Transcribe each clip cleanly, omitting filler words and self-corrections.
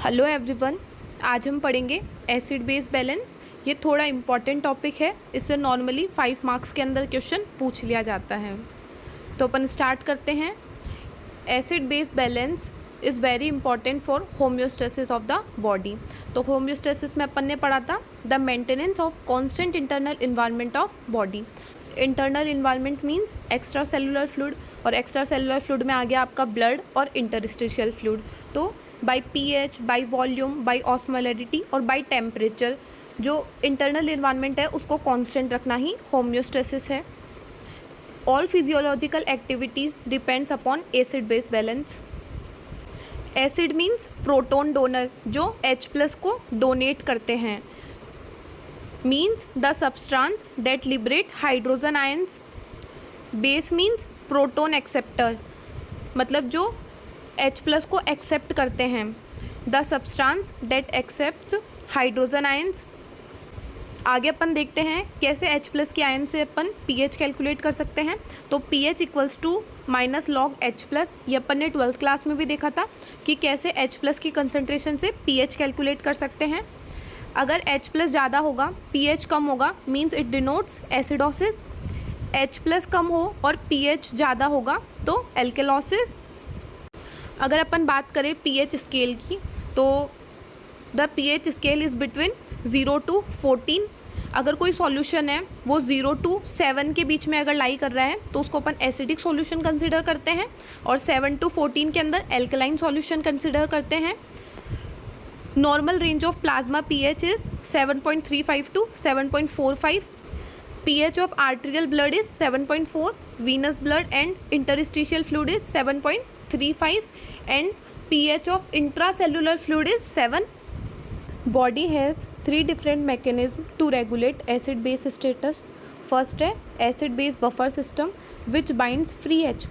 Hello everyone, आज हम पढ़ेंगे एसिड बेस बैलेंस। ये थोड़ा इम्पॉर्टेंट टॉपिक है, इससे नॉर्मली 5 मार्क्स के अंदर क्वेश्चन पूछ लिया जाता है। तो अपन स्टार्ट करते हैं। Acid base balance is very important for homeostasis of the body. तो होम्योस्टेसिस में अपन ने पढ़ा था the maintenance of constant internal environment of body. Internal environment means extra cellular fluid, और एक्स्ट्रा सेलुलर फ्लूइड में आ गया आपका ब्लड और इंटरस्टिशियल फ्लूइड। तो by pH, by volume, by osmolarity और बाई टेम्परेचर जो इंटरनल इन्वायरमेंट है उसको कांस्टेंट रखना ही होम्योस्टेसिस है। All physiological activities depends upon acid base balance. Acid means proton donor, जो H+ को डोनेट करते हैं। Means the substance that liberate hydrogen ions. Base means proton acceptor, मतलब जो H+ को एक्सेप्ट करते हैं। The substance that accepts hydrogen ions. आगे अपन देखते हैं कैसे H+ के आयन से अपन pH कैलकुलेट कर सकते हैं। तो pH equals to minus log H+। ये अपन ने 12th क्लास में भी देखा था कि कैसे H+ की कंसनट्रेशन से pH कैलकुलेट कर सकते हैं। अगर H+ ज़्यादा होगा, pH कम होगा, means it denotes acidosis. H+ कम हो और pH ज़्यादा होगा तो एल्केलोसिस। अगर अपन बात करें pH स्केल की, तो the pH scale is between 0 to 14। अगर कोई सॉल्यूशन है वो 0 to 7 के बीच में अगर लाई कर रहा है तो उसको अपन एसिडिक सॉल्यूशन कंसिडर करते हैं, और 7 to 14 के अंदर एल्कलाइन सॉल्यूशन कंसिडर करते हैं। Normal range of plasma pH is 7.35 to 7.45। pH of arterial blood is 7.4, venous blood and interstitial fluid is 7.35 and pH of intracellular fluid is 7. Body has 3 different mechanisms to regulate acid base status. First है acid base buffer system which binds free H+.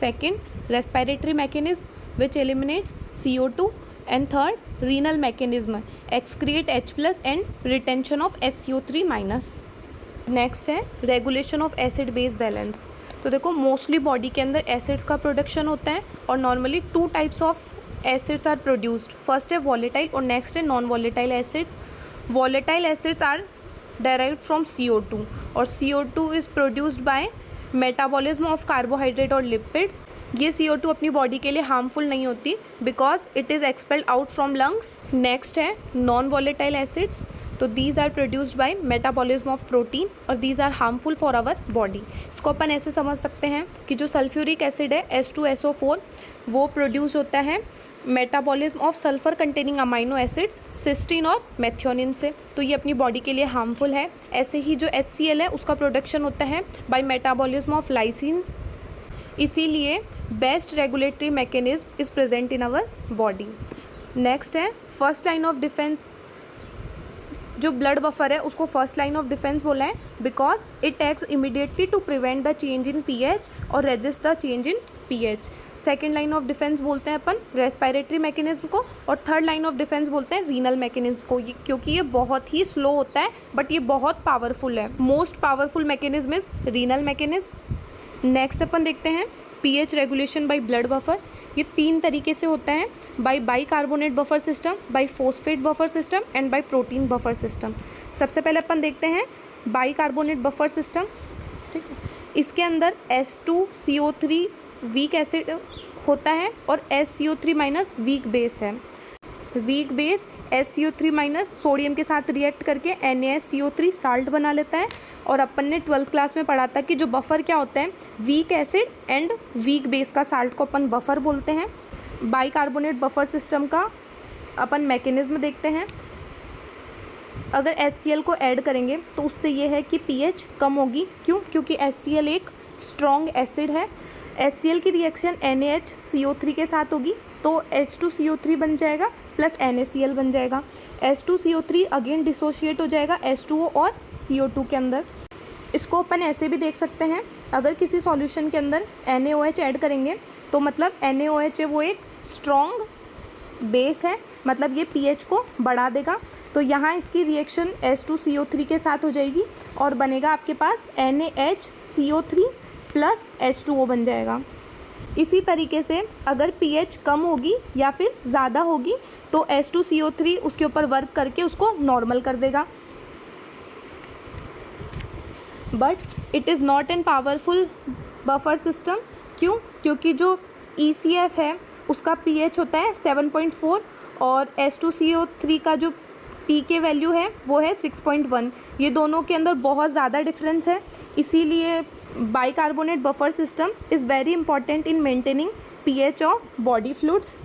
Second, respiratory mechanism which eliminates CO2. And third, renal mechanism excrete H+ and retention of SCO3-. Next है regulation of acid base balance. तो देखो, mostly body के अंदर acids का production होता है, और normally 2 types of acids are produced. First है वॉलेटाइल और नेक्स्ट है non volatile acids. Volatile acids are derived from CO2, और CO2 is produced by metabolism of carbohydrate और लिपिड्स। ये CO2 अपनी बॉडी के लिए हार्मफुल नहीं होती because it is expelled out from lungs. Next है नॉन वॉलेटाइल एसिड्स। तो these are produced by metabolism of protein, और these are harmful for our body. इसको अपन ऐसे समझ सकते हैं कि जो सल्फ्यूरिक एसिड है H2SO4 वो प्रोड्यूस होता है metabolism of sulphur containing amino acids cysteine और मेथियोनिन से, तो ये अपनी बॉडी के लिए हार्मफुल है। ऐसे ही जो HCl है उसका प्रोडक्शन होता है बाय मेटाबॉलिज्म ऑफ लाइसिन। इसीलिए best regulatory mechanism is present in our body. Next है फर्स्ट लाइन ऑफ डिफेंस। जो ब्लड बफर है उसको फर्स्ट लाइन ऑफ डिफेंस बोला है because it acts immediately to prevent the change in pH और resist the change in pH। Second line of defence बोलते हैं अपन respiratory mechanism को, और थर्ड लाइन ऑफ डिफेंस बोलते हैं रीनल मैकेनिज्म को, क्योंकि ये बहुत ही स्लो होता है बट ये बहुत पावरफुल है। Most powerful mechanism is renal mechanism. Next अपन देखते हैं pH regulation by blood buffer. ये 3 तरीके से होता है, by bicarbonate buffer system, by phosphate buffer system and by protein buffer system. सबसे पहले अपन देखते हैं बाइकार्बोनेट बफर सिस्टम। ठीक है, इसके अंदर H2CO3 वीक एसिड होता है और SCO3- वीक बेस है। वीक बेस SCO3- सोडियम के साथ रिएक्ट करके NaCO3 साल्ट बना लेता है। और अपन ने 12th क्लास में पढ़ा था कि जो बफर क्या होता है, weak acid and weak base का साल्ट को अपन बफर बोलते हैं। बाइकार्बोनेट बफर सिस्टम का अपन मैकेनिज्म देखते हैं। अगर HCl को ऐड करेंगे तो उससे ये है कि pH कम होगी। क्यों? क्योंकि HCl एक स्ट्रॉन्ग एसिड है। HCl की रिएक्शन NaHCO3 के साथ होगी तो H2CO3 बन जाएगा प्लस NaCl बन जाएगा। H2CO3 अगेन डिसोशिएट हो जाएगा H2O और CO2 के अंदर। इसको अपन ऐसे भी देख सकते हैं, अगर किसी सॉल्यूशन के अंदर NaOH ऐड करेंगे तो मतलब NaOH है वो एक स्ट्रॉन्ग बेस है, मतलब ये pH को बढ़ा देगा। तो यहाँ इसकी रिएक्शन H2CO3 के साथ हो जाएगी और बनेगा आपके पास NaHCO3 प्लस H2O बन जाएगा। इसी तरीके से अगर pH कम होगी या फिर ज़्यादा होगी तो H2CO3 उसके ऊपर वर्क करके उसको नॉर्मल कर देगा। But it is not an powerful buffer system. क्यों? क्योंकि जो ECF है उसका pH होता है 7.4 और H2CO3 का जो pK वैल्यू है वो है 6.1। ये दोनों के अंदर बहुत ज़्यादा डिफरेंस है, इसीलिए bicarbonate buffer system is very important in maintaining pH of body fluids.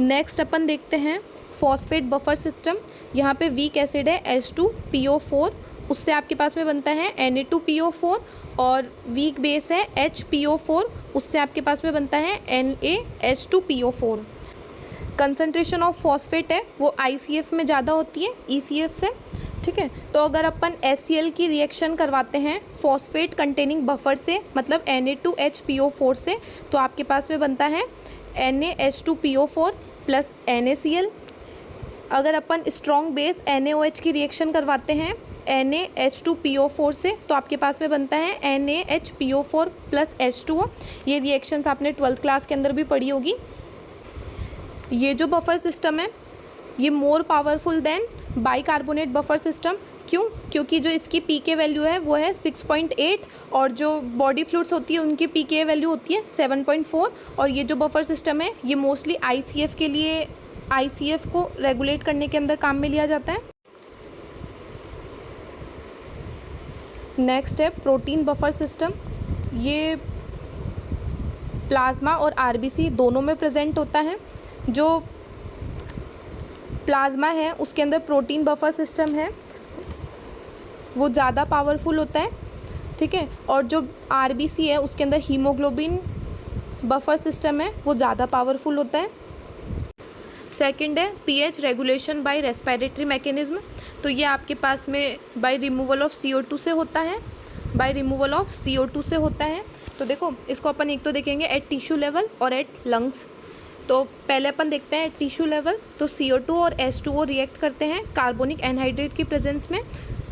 Next अपन देखते हैं फॉस्फेट बफर सिस्टम। यहाँ पे वीक एसिड है H2PO4, उससे आपके पास में बनता है Na2PO4, और वीक बेस है HPO4, उससे आपके पास में बनता है NaH2PO4। कंसंट्रेशन ऑफ फॉस्फेट है वो ICF में ज़्यादा होती है ECF से, ठीक है। तो अगर अपन HCl की रिएक्शन करवाते हैं फॉस्फेट कंटेनिंग बफर से, मतलब Na2HPO4 से, तो आपके पास में बनता है NaH2PO4 प्लस NaCl। अगर अपन स्ट्रॉन्ग बेस NaOH की रिएक्शन करवाते हैं NaH2PO4 से, तो आपके पास में बनता है NaHPO4 प्लस H2O। ये रिएक्शंस आपने 12th क्लास के अंदर भी पढ़ी होगी। ये जो बफर सिस्टम है ये more powerful than bicarbonate buffer system. क्यों? क्योंकि जो इसकी pK वैल्यू है वो है 6.8 और जो बॉडी फ्लूइड्स होती है उनकी pK वैल्यू होती है 7.4। और ये जो बफर सिस्टम है ये मोस्टली ICF के लिए, ICF को रेगुलेट करने के अंदर काम में लिया जाता है। नेक्स्ट है प्रोटीन बफर सिस्टम। ये प्लाज्मा और RBC दोनों में प्रेजेंट होता है। जो प्लाज्मा है उसके अंदर प्रोटीन बफर सिस्टम है वो ज़्यादा पावरफुल होता है, ठीक है। और जो RBC है उसके अंदर हीमोग्लोबिन बफर सिस्टम है वो ज़्यादा पावरफुल होता है। सेकंड है pH regulation bye respiratory mechanism. तो ये आपके पास में बाय रिमूवल ऑफ CO2 से होता है, बाय रिमूवल ऑफ CO2 से होता है। तो देखो इसको अपन एक तो देखेंगे एट टिश्यू लेवल और एट लंग्स। तो पहले अपन देखते हैं टिश्यू लेवल। तो CO2 और H2O रिएक्ट करते हैं कार्बोनिक एनहाइड्रेट की प्रेजेंस में,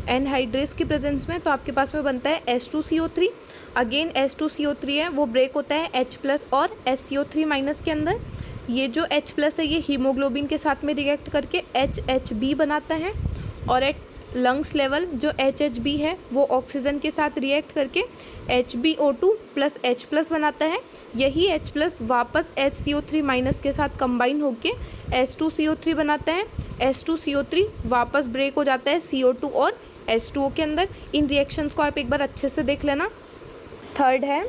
एनहाइड्रेस की प्रेजेंस में। तो आपके पास में बनता है H2CO3। अगेन H2CO3 है वो ब्रेक होता है H+ और SCO3- के अंदर। ये जो H+ है ये हीमोग्लोबिन के साथ में रिएक्ट करके HHB बनाता है, और एट लंग्स लेवल जो HHB है वो ऑक्सीजन के साथ रिएक्ट करके HbO2 प्लस H+ बनाता है। यही H+ वापस HCO3- के साथ कंबाइन होके H2CO3 बनाता है। H2CO3 वापस ब्रेक हो जाता है CO2 और H2O के अंदर। इन रिएक्शंस को आप एक बार अच्छे से देख लेना। थर्ड है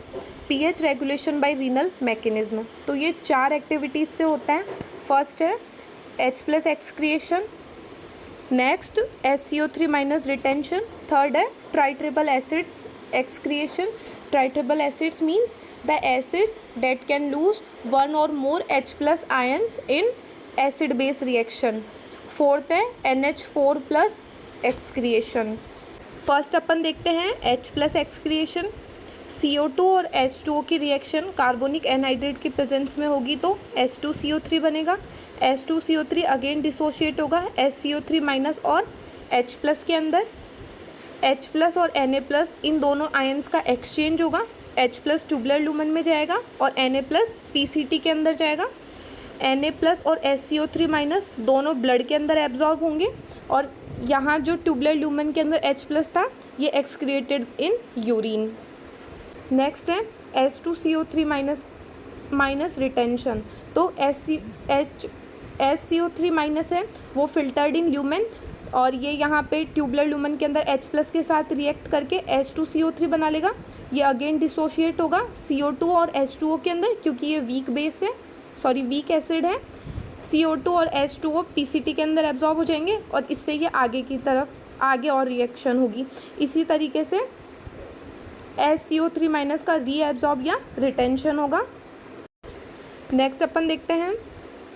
pH regulation bye renal mechanism. तो ये 4 एक्टिविटीज़ से होता है। फर्स्ट है H+ excretion, next SCO3- retention, third है ट्राइट्रिपल acids excretion. Tritriple acids means the acids that can lose one or more H+ ions in acid base reaction. Fourth है NH4+ excretion. First अपन देखते हैं H+ excretion. CO2 और H2O की reaction carbonic anhydride की presence में होगी तो H2CO3 बनेगा। H2CO3 अगेन डिसोशिएट होगा SCO3- और H+ के अंदर। H+ और Na+ इन दोनों आयंस का एक्सचेंज होगा। H+ ट्यूबुलर लूमेन में जाएगा और Na+ PCT के अंदर जाएगा। Na+ और SCO3- दोनों ब्लड के अंदर एब्जॉर्ब होंगे, और यहाँ जो ट्यूबुलर लूमेन के अंदर H+ था ये एक्सक्रिएटेड इन यूरिन। नेक्स्ट है H2CO3- रिटेंशन। तो SCO3- है वो फिल्टर्ड इन ल्यूमेन, और ये यहाँ पे ट्यूबुलर लूमेन के अंदर H+ के साथ रिएक्ट करके H2CO3 बना लेगा। ये अगेन डिसोशिएट होगा CO2 और H2O के अंदर, क्योंकि ये वीक बेस है, सॉरी वीक एसिड है। CO2 और H2O PCT के अंदर एब्जॉर्ब हो जाएंगे, और इससे ये आगे की तरफ आगे और रिएक्शन होगी। इसी तरीके से SCO3- का रीएब्जॉर्ब या रिटेंशन होगा। नेक्स्ट अपन देखते हैं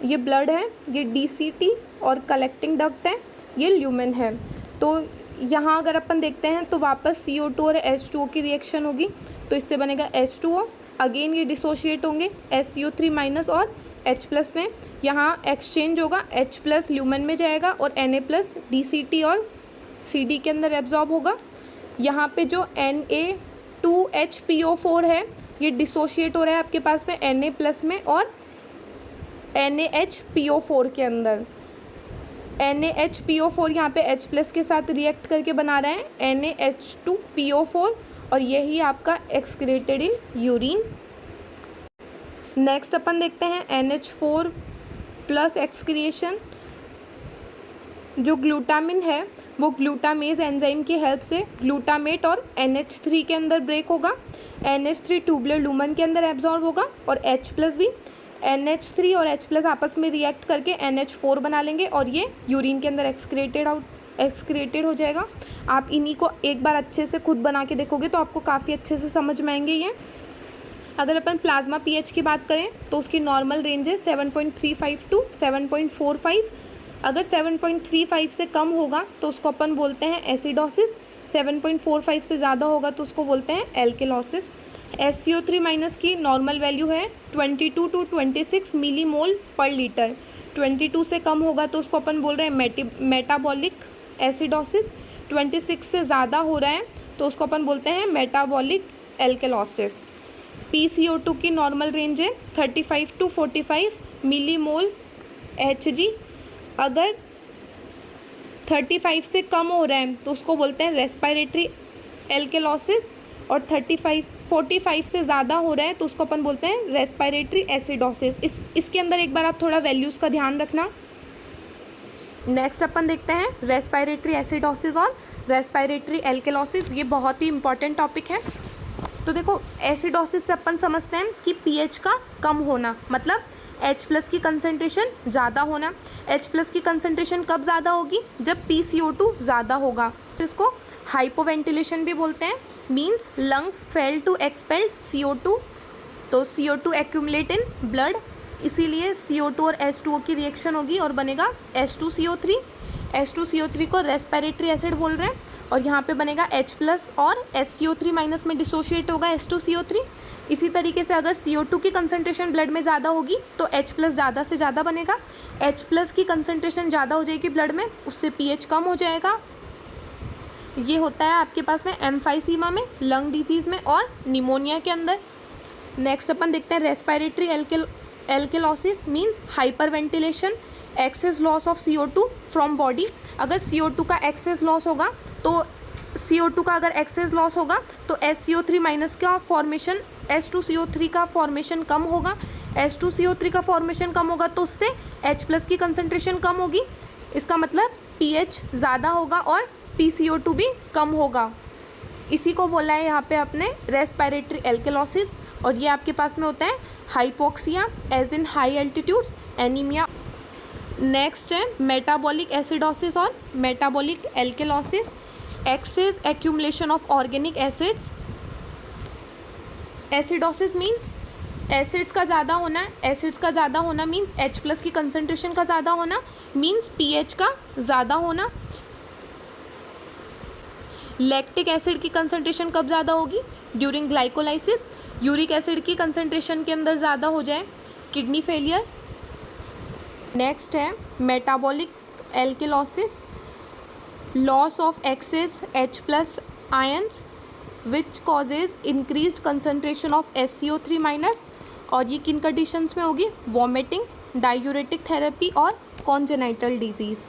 ये ब्लड है, ये DCT और कलेक्टिंग डक्ट है, ये ल्यूमेन है। तो यहाँ अगर अपन देखते हैं तो वापस CO2 और H2O की रिएक्शन होगी, तो इससे बनेगा H2O। अगेन ये डिसोशिएट होंगे SCO3- और H+ में। यहाँ एक्सचेंज होगा H+ ल्यूमेन में जाएगा और Na+ DCT और CD के अंदर एब्जॉर्ब होगा। यहाँ पे जो Na2HPO4 है ये डिसोशिएट हो रहा है आपके पास में Na+ में और NaHPO4 के अंदर। NaHPO4 यहाँ पे H+ के साथ रिएक्ट करके बना रहा है NaH2PO4 और यही आपका एक्सक्रीटेड इन यूरिन। नेक्स्ट अपन देखते हैं NH4+ एक्सक्रिएशन। जो ग्लूटामिन है वो ग्लूटामेज एंजाइम की हेल्प से ग्लूटामेट और NH3 के अंदर ब्रेक होगा, NH3 ट्यूबुलर लूमन के अंदर एब्जॉर्ब होगा और H+ भी NH3 और H+ आपस में रिएक्ट करके NH4 बना लेंगे और ये यूरिन के अंदर एक्सक्रीटेड हो जाएगा। आप इन्हीं को एक बार अच्छे से खुद बना के देखोगे तो आपको काफ़ी अच्छे से समझ में आएंगे ये। अगर अपन प्लाज्मा पीएच की बात करें तो उसकी नॉर्मल रेंज है 7.35 टू 7.45। अगर 7.35 से कम होगा तो उसको अपन बोलते हैं एसिडोसिस, 7.45 से ज़्यादा होगा तो उसको बोलते हैं एल्केलॉसिस। SCO3- की नॉर्मल वैल्यू है 22 टू 26 मिलीमोल पर लीटर। 22 से कम होगा तो उसको अपन बोल रहे हैं मेटाबॉलिक एसिडोसिस। 26 से ज़्यादा हो रहा है तो उसको अपन बोलते हैं मेटाबॉलिक एल्केलॉसिस। PCO2 की नॉर्मल रेंज है 35 टू 45 मिलीमोल Hg। अगर 35 से कम हो रहा है तो उसको बोलते हैं रेस्पिरेटरी एल्केलॉसिस और 45 से ज़्यादा हो रहा है तो उसको अपन बोलते हैं रेस्पिरेटरी एसिडोसिस। इसके अंदर एक बार आप थोड़ा वैल्यूज़ का ध्यान रखना। नेक्स्ट अपन देखते हैं रेस्पिरेटरी एसिडोसिस और रेस्पिरेटरी एल्केलॉसिस। ये बहुत ही इंपॉर्टेंट टॉपिक है। तो देखो एसिडोसिस से अपन समझते हैं कि पीएच का कम होना, मतलब H+ की कंसंट्रेशन ज़्यादा होना। H+ की कंसंट्रेशन कब ज़्यादा होगी? जब PCO2 ज़्यादा होगा। तो इसको हाइपोवेंटिलेशन भी बोलते हैं, means lungs fail to expel CO2। तो CO2 एक्यूमुलेट इन ब्लड, इसीलिए CO2 और H2O की रिएक्शन होगी और बनेगा H2CO3। H2CO3 को रेस्पिरेटरी एसिड बोल रहे हैं और यहाँ पे बनेगा H+ और SCO3- में डिसोशिएट होगा H2CO3। इसी तरीके से अगर CO2 की कंसंट्रेशन ब्लड में ज़्यादा होगी तो H+ ज़्यादा से ज़्यादा बनेगा। H+ की कंसंट्रेशन ज़्यादा हो जाएगी ब्लड में, उससे पीएच कम हो जाएगा। ये होता है आपके पास में एम्फाइसीमा में, लंग डिजीज़ में और निमोनिया के अंदर। नेक्स्ट अपन देखते हैं respiratory alkalosis means hyperventilation, excess loss of CO2 from body. अगर CO2 का एक्सेस लॉस होगा तो CO2 का अगर एक्सेस लॉस होगा तो SCO3- का फॉर्मेशन, H2CO3 का फॉर्मेशन कम होगा। H2CO3 का फॉर्मेशन कम होगा तो उससे H+ की कंसंट्रेशन कम होगी। इसका मतलब pH ज़्यादा होगा और PCO2 भी कम होगा। इसी को बोला है यहाँ पे अपने रेस्पिरेटरी एल्केलॉसिस। और ये आपके पास में होता है hypoxia as in high altitudes, anaemia. Next है मेटाबॉलिक एसिडोसिस और metabolic alkalosis. Excess accumulation of organic acids. Acidosis means acids का ज़्यादा होना, एसिड्स का ज़्यादा होना मीन्स H+ की कंसंट्रेशन का ज़्यादा होना, मीन्स pH का ज़्यादा होना। लैक्टिक एसिड की कंसंट्रेशन कब ज़्यादा होगी? During glycolysis. यूरिक एसिड की कंसंट्रेशन के अंदर ज़्यादा हो जाए, किडनी फेलियर। नेक्स्ट है metabolic alkalosis, loss of excess H+ ions which causes increased concentration of SCO3-। और ये किन कंडीशंस में होगी? वॉमिटिंग, डायूरेटिक थेरेपी और कॉन्जेनाइटल डिजीज़।